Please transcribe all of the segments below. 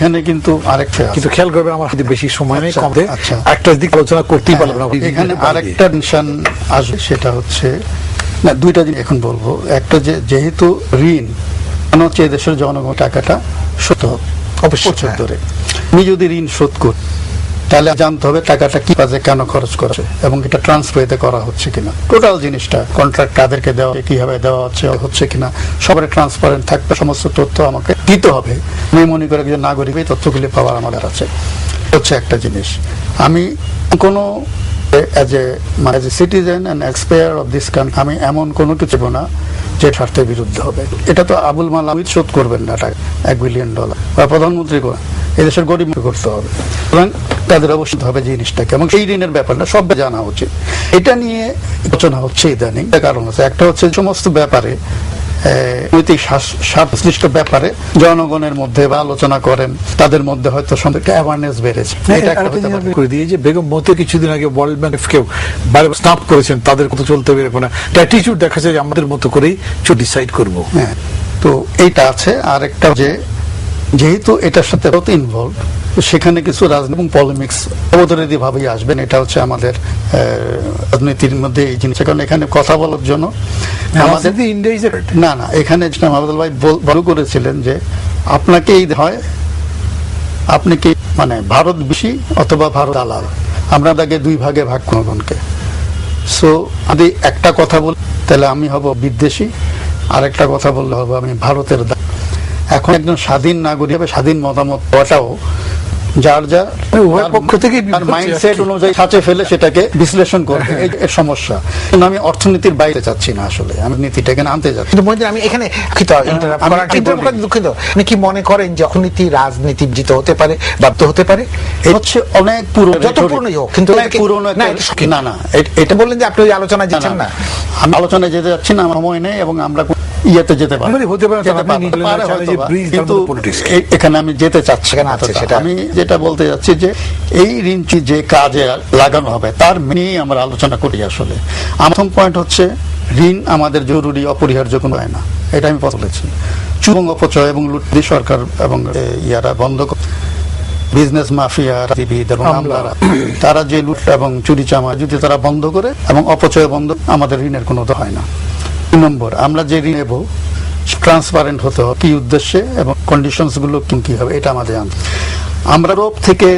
এখানে কিন্তু আরেকটা কিন্তু খেয়াল করবে আমার হাতে বেশি সময় নেই, কমতে একটা দিক আলোচনা করতেই পারলাম না। এখানে আরেকটা টেনশন আসবে, সেটা হচ্ছে না, দুইটা জিনিস এখন বলবো। একটা যেহেতু ঋণ হচ্ছে দেশের জনগণ টাকাটা শোধ হবে অবশ্যই ধরে, আমি যদি ঋণ শোধ করি তাহলে জানতে হবে টাকাটা কি কাজে কেন খরচ করেছে এবং এটা ট্রান্সফার করা হচ্ছে কিনা, টোটাল জিনিসটা কন্ট্রাক্ট কাদেরকে দেওয়া, কিভাবে দেওয়া হচ্ছে কিনা, সবার ট্রান্সপারেন্ট থাকবে, সমস্ত তথ্য আমাকে দিতে হবে। আমি মনে করি একজন নাগরিক এই তথ্যগুলি পাওয়ার আমাদের আছে, হচ্ছে একটা জিনিস। আমি কোনো as a citizen and expire of this country আমি এমন কোনো কিছু না যে স্বার্থের বিরুদ্ধে হবে। এটা তো আবুল মাল শোধ করবেন না টাকা $1 বিলিয়ন, বা প্রধানমন্ত্রী এদেশের গরিব করতে হবে, সুতরাং তাদের অবশ্যই হবে জিনিসটাকে, এবং সেই ঋণের ব্যাপারটা সব জানা উচিত। এটা নিয়ে আলোচনা হচ্ছে ইদানিং, কারণ আছে একটা হচ্ছে সমস্ত ব্যাপারে নৈতিক সংশ্লিষ্ট ব্যাপারে জনগণের মধ্যে বা আলোচনা করেন, তাদের মধ্যে হয়তো একটা অ্যাওয়ারনেস বেড়েছে। করে দিয়ে যে বেগম মতি কিছুদিন আগে ওয়ার্ল্ড ব্যাংকেও বারবার স্নাপ করেছেন, তাদের কত চলতে বেরোবো না, অ্যাটিটিউড দেখা যায় যে আমাদের মতো করেই ডিসাইড করবো। হ্যাঁ, তো এইটা আছে। আর একটা যেহেতু এটার সাথে ইনভলভ, সেখানে কিছু রাজনীতি এবং পলিমিক্স অবতরণী ভাবেই আসবেন। এটা হচ্ছে আমাদের রাজনীতির মধ্যে এই জিনিস, কারণ এখানে কথা বলার জন্য আমাদের না এখানে আবদুল ভাই বড় করেছিলেন যে আপনাকে এই হয়, আপনি কি মানে ভারত বেশি অথবা ভারত দালাল, আমরা তাকে দুই ভাগে ভাগ জনগণকে। সো যদি একটা কথা বলি তাহলে আমি হব বিদ্বেষী, আর একটা কথা বললে হবো আমি ভারতের। এখন একজন স্বাধীন নাগরিক হবে, স্বাধীন মতামত হওয়াটাও যার যার পক্ষ থেকে মাইন্ডসেট অনুযায়ী ছাঁচে ফেলে সেটাকে বিশ্লেষণ করবে, এই সমস্যা। আমি অর্থনীতির বাইরে যাচ্ছি না, আসলে আমি নীতিটা এখানে আনতে যাচ্ছি। আমি এখানে দুঃখিত, আপনি কি মনে করেন যে অর্থনীতি রাজনীতি জিত হতে পারে, বাধ্য হতে পারে? হচ্ছে অনেক পুরনো, যত পুরনোই হোক, কিন্তু পুরনো না এটা বললেন যে আপনি ওই আলোচনায় যাচ্ছেন না। আমি আলোচনায় যেতে যাচ্ছি না, আমার সময় নেই, এবং আমরা ইয়েতে যেতে পারি, কিন্তু এখানে আমি যেতে চাচ্ছি না। আমি যেটা বলতে যাচ্ছি যে এই ঋণটি যে কাজে লাগানো হবে তার নিয়ে আমরা আলোচনা করি। আসলে প্রথম পয়েন্ট হচ্ছে ঋণ আমাদের জরুরি অপরিহার্য কোনো হয় না, এটা আমি বলেছি। চুরং অপচয় এবং লুট সরকার এবং ইয়ারা বন্ধ করে, বিজনেস মাফিয়া এবং আমলারা তারা যে লুট এবং চুরি চামা যদি তারা বন্ধ করে এবং অপচয় বন্ধ, আমাদের ঋণের কোনো হয় না। 2 নম্বর, আমরা যে ঋণ নেব ট্রান্সপারেন্ট হতে হবে, কি উদ্দেশ্যে এবং কন্ডিশনস গুলো কি হবে, এটা আমাদের জানতে। আমরা ইউরোপ থেকে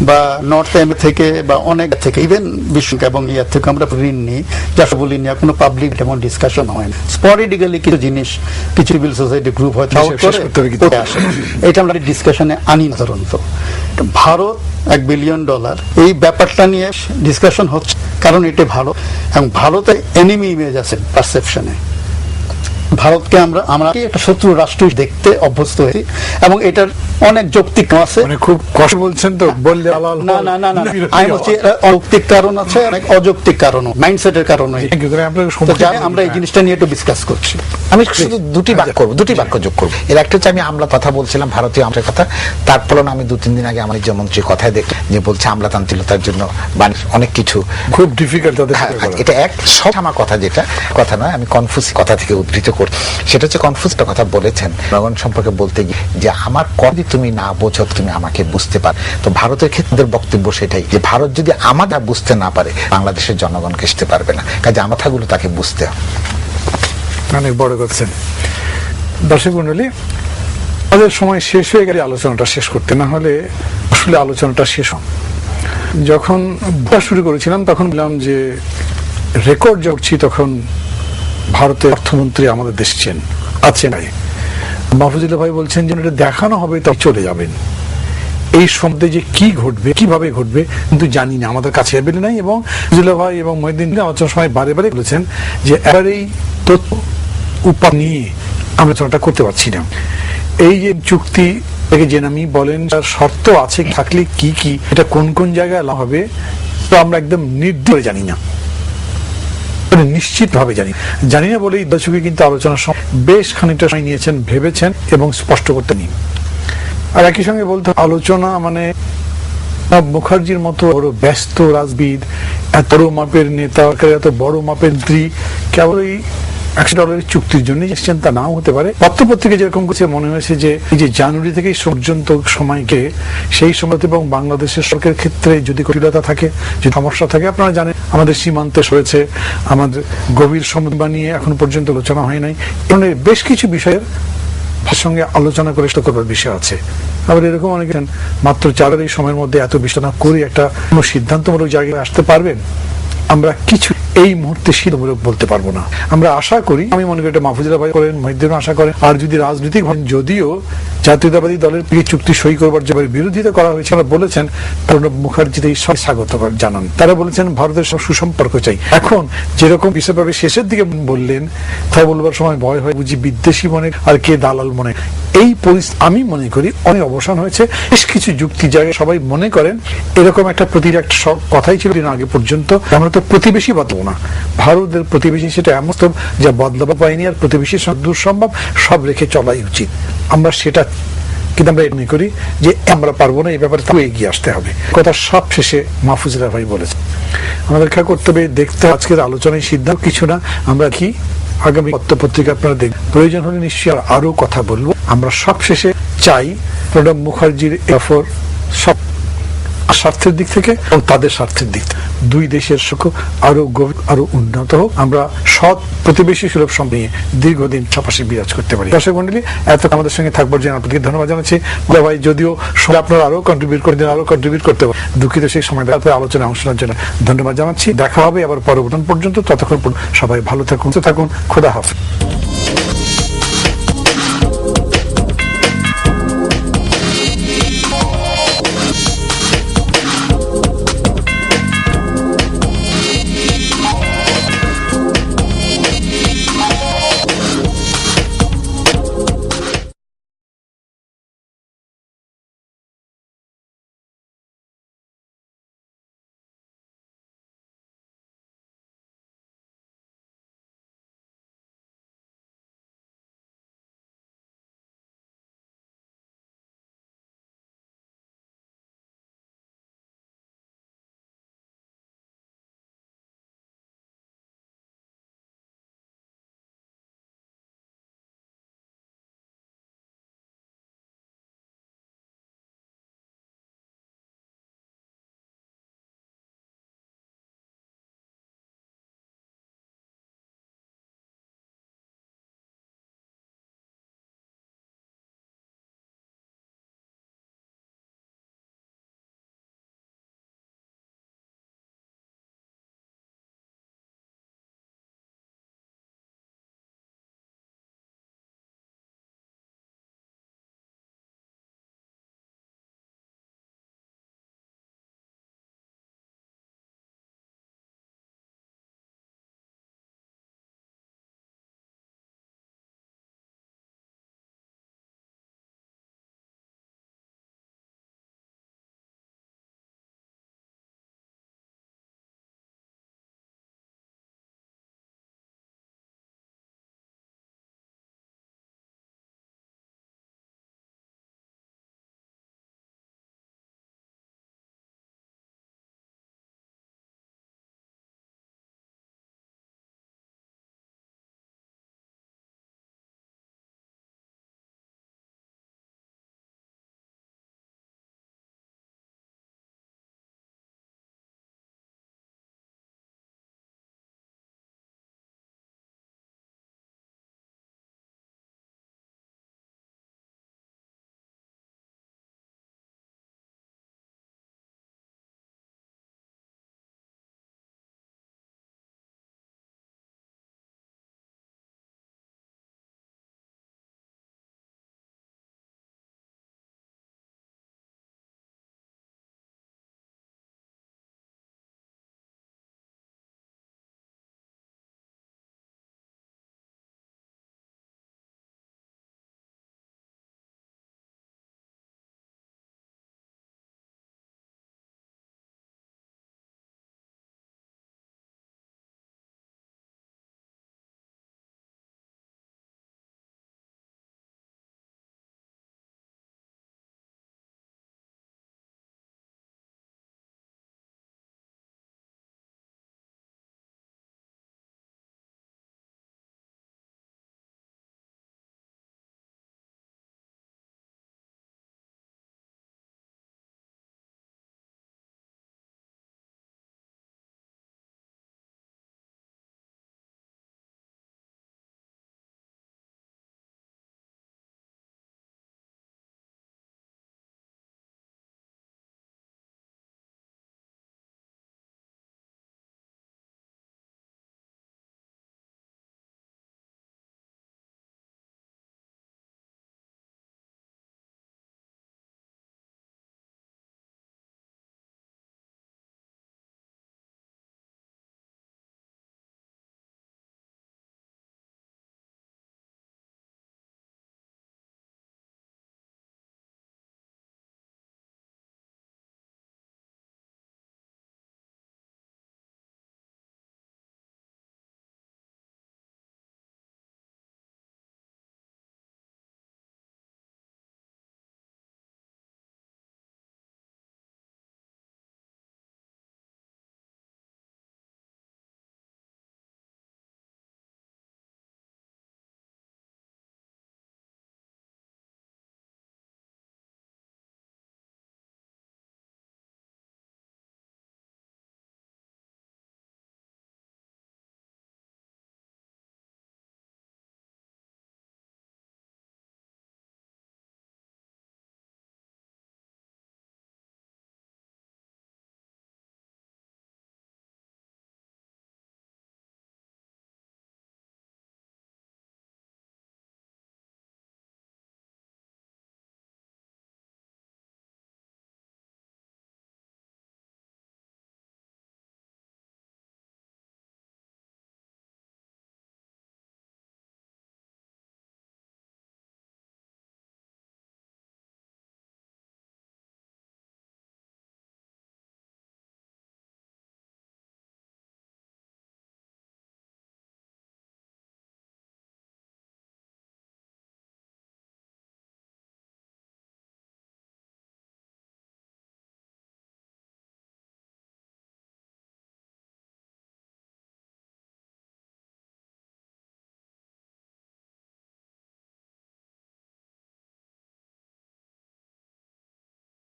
বা নর্থ আমেরিকা থেকে বা অনেক থেকে, ইভেন বিশ্ব এবং ইয়ার থেকে আমরা ঋণ নিই, যা বলি নিয়ে কোনো পাবলিক তেমন ডিসকাশন হয় না। স্পরিডিক্যালি কিছু জিনিস কিছু সিভিল সোসাইটি গ্রুপ হয়তো আসে, এটা আমরা ডিসকাশনে আনি না। ধরুন ভারত $1 বিলিয়ন, এই ব্যাপারটা নিয়ে ডিসকাশন হচ্ছে, কারণ এটা ভারত এবং ভারতের এনিমি ইমেজ আছে পারসেপশনে। ভারতকে আমরা একটা শত্রু রাষ্ট্র দেখতে অভ্যস্ত হয়েছি, এবং এটার অনেক যৌক্তিক আছে। খুব কষ্ট বলছেন তো, বললে না আমি বলছি অযৌক্তিক কারণ আছে, অনেক অযৌক্তিক কারণ, মাইন্ডসেটের কারণে আমরা এই জিনিসটা নিয়ে একটু ডিসকাস করছি। আমি শুধু দুটি বাক্য যোগ করবো। এর একটা হচ্ছে আমি আমলা কথা বলছিলাম, ভারতীয় আমলার কথা। তারপর আমি 2-3 দিন আগে আমার মন্ত্রীর কথায় দেখলাম যে বলছে আমলাতান্ত্রিকতার জন্য অনেক কিছু খুব ডিফিকাল্ট। এটা এক সব আমার কথা, যেটা কথা নয়, আমি কনফুসিয়াস কথা থেকে উদ্ধৃত করছি। সেটা হচ্ছে কনফুসিয়াস কথা বলেছেন জনগণ সম্পর্কে বলতে গিয়ে, যে আমার কথা তুমি না বোঝো তুমি আমাকে বুঝতে পার। তো ভারতের ক্ষেত্রে বক্তব্য সেটাই, যে ভারত যদি আমাদের বুঝতে না পারে, বাংলাদেশের জনগণকে বুঝতে পারবে না। কাজে আমার কথাগুলো তাকে বুঝতে হবে। অনেক বড় করছেন। দর্শক মণ্ডলী, আমাদের সময় শেষ হয়ে গেলে আলোচনাটা শেষ করতে, না হলে আসলে আলোচনাটা শেষ হয়। যখন শুরু করেছিলাম তখন বললাম যে রেকর্ড করছি, তখন ভারতের অর্থমন্ত্রী আমাদের দেশে আছেন, মাহফুজুল্লাহ ভাই বলছেন যে এটা দেখানো হবে তাই চলে যাবেন। এই শব্দে যে কি ঘটবে, কিভাবে ঘটবে কিন্তু জানি না, আমাদের কাছে অ্যাভেলেবল নাই। এবং মাহফুজুল্লাহ ভাই এবং মহিউদ্দিন আলোচনার সময় বারে বারে বলেছেন যে এবার এই তথ্য উপায় নিয়ে আলোচনাটা করতে পারছি না। এই যে চুক্তি থেকে যে নামি বলেন তার শর্ত আছে থাকলে কি কি, এটা কোন কোন জায়গায় হবে, তো আমরা একদম নির্দিষ্ট জানি না, নিশ্চিত ভাবে জানি না বলেই দর্শকে কিন্তু আলোচনার সময় বেশ খানিকটা সময় নিয়েছেন, ভেবেছেন এবং স্পষ্ট করতে নিন। আর একই সঙ্গে বলতে আলোচনা মানে মুখার্জির মতো বড় ব্যস্ত রাজবিদ, এত বড় মাপের নেতা, এত বড় মাপের মন্ত্রী কেবলই $100 চুক্তির জন্য এসেছেন তা নাও হতে পারে। পত্রপত্রিকা যেরকম কিছু মনে হয়েছে যে এই যে জানুয়ারি থেকে পর্যন্ত সময়কে সেই সময়তে এবং বাংলাদেশের সরকারের ক্ষেত্রে যদি জটিলতা থাকে, যদি সমস্যা থাকে, আপনারা জানেন আমাদের সীমান্তে হয়েছে, আমাদের গভীর সমন্বয় নিয়ে এখন পর্যন্ত আলোচনা হয় নাই, ধরনের বেশ কিছু বিষয়ের সঙ্গে আলোচনা করে করবার বিষয় আছে। আবার এরকম অনেকে মাত্র 4 এই সময়ের মধ্যে এত বিবেচনা করে একটা কোনো সিদ্ধান্তমূলক জায়গায় আসতে পারবেন, আমরা কিছু এই মুহূর্তে সিদ্ধান্তমূলক বলতে পারবো না। আমরা আশা করি, আমি মনে করি এটা মাহফুজুল্লাহ ভাই করেন, মহিউদ্দিন আশা করেন, আর যদি রাজনৈতিক যদিও জাতীয়তাবাদী দলের চুক্তি সই করবার যে বিরোধিতা করা হয়েছে, আমরা বলেছেন প্রণব মুখার্জিতে স্বাগত জানান, তারা বলেছেন ভারতের সুসম্পর্ক চাই। এখন যেরকম বিষয়ভাবে শেষের দিকে বললেন, তাই বলবার সময় ভয় হয় বুঝি বিদ্বেষী মনে আর কে দালাল মনে। এই আমি মনে করি অনেক অবসান হয়েছে। বেশ কিছু যুক্তি জায়গায় সবাই মনে করেন এরকম একটা একটা কথাই ছিল দিন আগে পর্যন্ত, আমরা তো প্রতিবেশী বাঁধবো না, ভারতের প্রতিবেশী সেটা এমন যা বদলাবা পায়নি, আর প্রতিবেশীর দূর সম্ভব সব রেখে চলাই উচিত। আমরা সেটা কিন্তু আমরা মনে করি যে আমরা পারবো না, এই ব্যাপারে তো এগিয়ে আসতে হবে। কথা সব শেষে মাহফুজুল্লাহ ভাই বলেছে, আমাদের খেয়াল করতে হবে, দেখতে আজকের আলোচনায় সিদ্ধান্ত কিছু না, আমরা কি আগামী পত্রপত্রিকা আপনারা দেখবেন, প্রয়োজন হলে নিশ্চয়ই আরো কথা বলবো। আমরা সব শেষে চাই প্রণব মুখার্জির এফর সব স্বার্থের দিক থেকে এবং তাদের স্বার্থের দিক থেকে দুই দেশের সুখ আরো আরো উন্নত হোক, আমরা সৎ প্রতিবেশী সুলভ সম্পর্ক নিয়ে দীর্ঘদিন পাশাপাশি বিরাজ করতে পারি। দর্শক মন্ডলী, এত আমাদের সঙ্গে থাকবার জন্য আপনাকে ধন্যবাদ জানাচ্ছি। ভাই যদিও আপনারা আরো কন্ট্রিবিউট করে দিন, আরো কন্ট্রিবিউট করতে পারেন, দুঃখিত সেই সময় আলোচনায় অংশ নেওয়ার জন্য ধন্যবাদ জানাচ্ছি। দেখা হবে আবার পরবর্তী পর্যন্ত, ততক্ষণ সবাই ভালো থাকুন, খোদা হাফেজ।